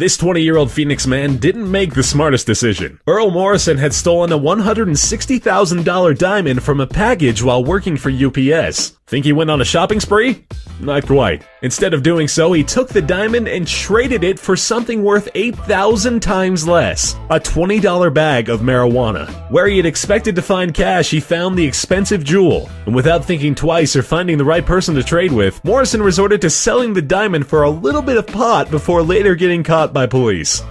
This 20-year-old Phoenix man didn't make the smartest decision. Earl Morrison had stolen a $160,000 diamond from a package while working for UPS. Think he went on a shopping spree? Not quite. Instead of doing so, he took the diamond and traded it for something worth 8,000 times less. A $20 bag of marijuana. Where he had expected to find cash, he found the expensive jewel. And without thinking twice or finding the right person to trade with, Morrison resorted to selling the diamond for a little bit of pot before later getting caught by police.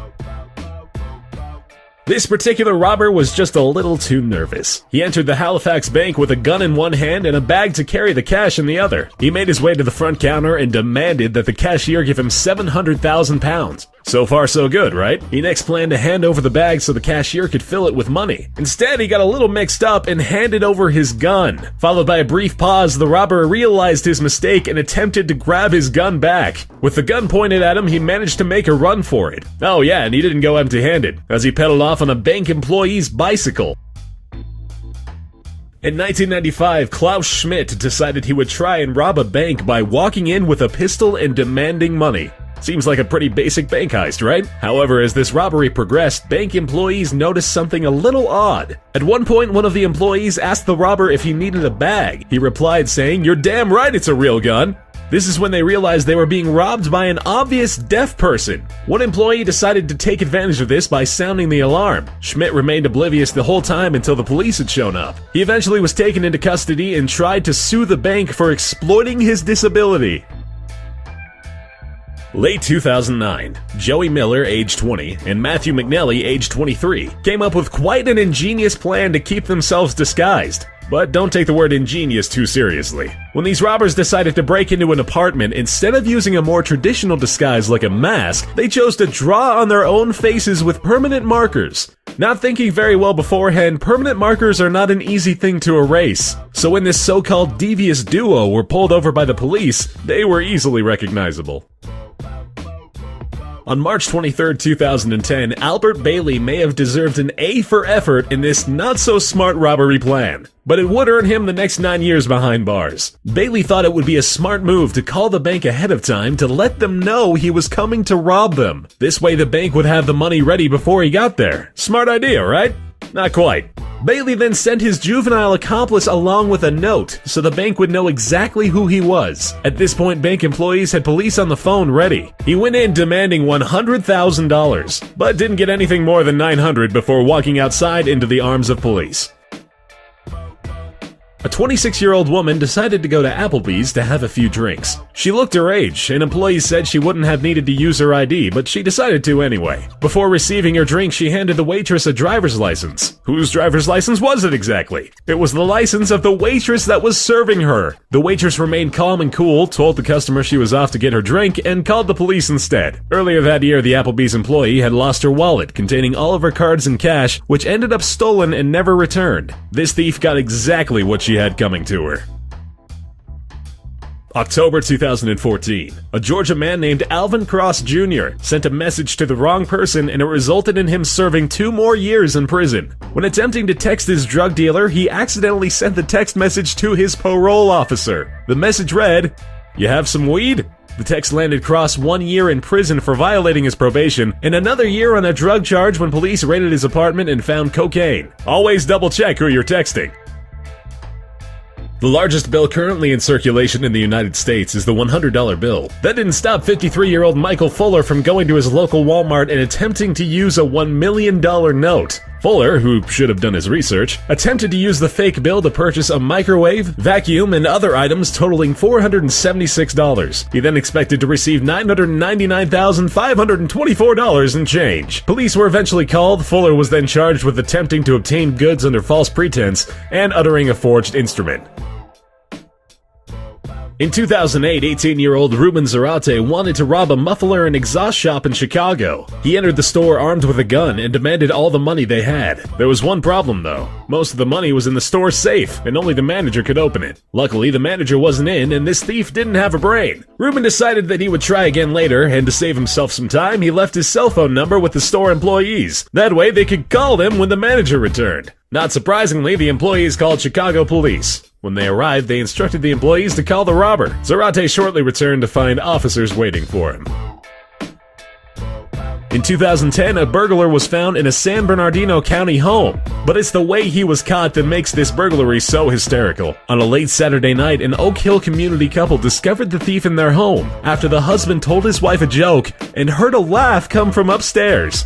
This particular robber was just a little too nervous. He entered the Halifax bank with a gun in one hand and a bag to carry the cash in the other. He made his way to the front counter and demanded that the cashier give him £700,000. So far so good, right? He next planned to hand over the bag so the cashier could fill it with money. Instead, he got a little mixed up and handed over his gun. Followed by a brief pause, the robber realized his mistake and attempted to grab his gun back. With the gun pointed at him, he managed to make a run for it. Oh yeah, and he didn't go empty-handed, as he pedaled off on a bank employee's bicycle. In 1995, Klaus Schmidt decided he would try and rob a bank by walking in with a pistol and demanding money. Seems like a pretty basic bank heist, right? However, as this robbery progressed, bank employees noticed something a little odd. At one point, one of the employees asked the robber if he needed a bag. He replied saying, "You're damn right it's a real gun." This is when they realized they were being robbed by an obvious deaf person. One employee decided to take advantage of this by sounding the alarm. Schmidt remained oblivious the whole time until the police had shown up. He eventually was taken into custody and tried to sue the bank for exploiting his disability. Late 2009, Joey Miller, age 20, and Matthew McNally, age 23, came up with quite an ingenious plan to keep themselves disguised. But don't take the word ingenious too seriously. When these robbers decided to break into an apartment, instead of using a more traditional disguise like a mask, they chose to draw on their own faces with permanent markers. Not thinking very well beforehand, permanent markers are not an easy thing to erase. So when this so-called devious duo were pulled over by the police, they were easily recognizable. On March 23, 2010, Albert Bailey may have deserved an A for effort in this not-so-smart robbery plan, but it would earn him the next 9 years behind bars. Bailey thought it would be a smart move to call the bank ahead of time to let them know he was coming to rob them. This way the bank would have the money ready before he got there. Smart idea, right? Not quite. Bailey then sent his juvenile accomplice along with a note, so the bank would know exactly who he was. At this point, bank employees had police on the phone ready. He went in demanding $100,000, but didn't get anything more than $900 before walking outside into the arms of police. A 26-year-old woman decided to go to Applebee's to have a few drinks. She looked her age, and employees said she wouldn't have needed to use her ID, but she decided to anyway. Before receiving her drink, she handed the waitress a driver's license. Whose driver's license was it exactly? It was the license of the waitress that was serving her. The waitress remained calm and cool, told the customer she was off to get her drink, and called the police instead. Earlier that year, the Applebee's employee had lost her wallet containing all of her cards and cash, which ended up stolen and never returned. This thief got exactly what she had coming to her. October 2014. A Georgia man named Alvin Cross Jr. sent a message to the wrong person, and it resulted in him serving 2 more years in prison. When attempting to text his drug dealer, he accidentally sent the text message to his parole officer. The message read, "You have some weed?" The text landed Cross 1 year in prison for violating his probation, and another year on a drug charge when police raided his apartment and found cocaine. Always double check who you're texting. The largest bill currently in circulation in the United States is the $100 bill. That didn't stop 53-year-old Michael Fuller from going to his local Walmart and attempting to use a $1 million note. Fuller, who should have done his research, attempted to use the fake bill to purchase a microwave, vacuum, and other items totaling $476. He then expected to receive $999,524 in change. Police were eventually called. Fuller was then charged with attempting to obtain goods under false pretense and uttering a forged instrument. In 2008, 18-year-old Ruben Zarate wanted to rob a muffler and exhaust shop in Chicago. He entered the store armed with a gun and demanded all the money they had. There was one problem, though. Most of the money was in the store safe, and only the manager could open it. Luckily, the manager wasn't in, and this thief didn't have a brain. Ruben decided that he would try again later, and to save himself some time, he left his cell phone number with the store employees. That way, they could call them when the manager returned. Not surprisingly, the employees called Chicago police. When they arrived, they instructed the employees to call the robber. Zarate shortly returned to find officers waiting for him. In 2010, a burglar was found in a San Bernardino County home, but it's the way he was caught that makes this burglary so hysterical. On a late Saturday night, an Oak Hill community couple discovered the thief in their home after the husband told his wife a joke and heard a laugh come from upstairs.